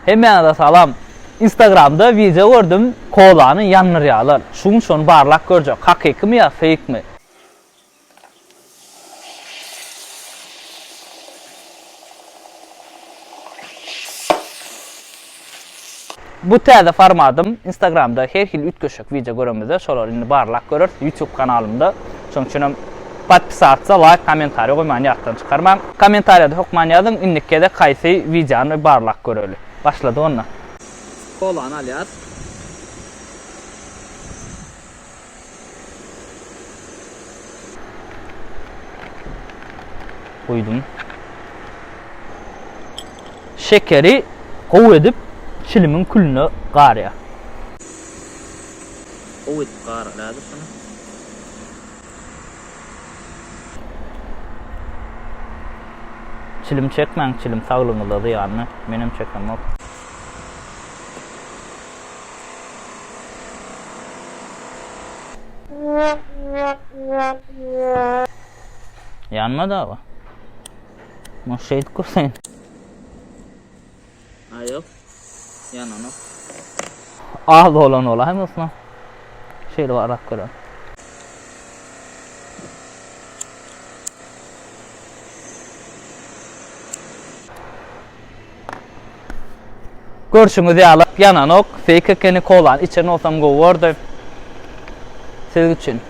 Hemen da salam. Instagram'da video gördüm, kolanın yanıryalar. Şunu barlak görəcək. Hakiki mi ya fake mi? Bu tədə formadım Instagram'da her hil 3 köşök video görəmizdə, şolar indi barlak görür. YouTube kanalımda. Çünkü подписаться, like, komentariya qoymayın, yaqdan çıxarmam. Komentariyada oxuman yazın, indikədə qaysı videonu barlak görülü. Başladı onunla. Kolanı alyaz. Koydum. Şekeri kovu edip çilimin külünü qarıya. Kovu edip qarı lazım sana. Çilim çekmen, çilim sağlığınızda yani. Benim çekmem yok. Yanmadı ama. Bu şey kursayın. Ha yok. Yanan yok. Ağlı olan ola hem olsun. Şeyle var akıra. Görüşünüzü alıp yanan ok. Fake keni kolan. İçerine olsam go orada. Siz için.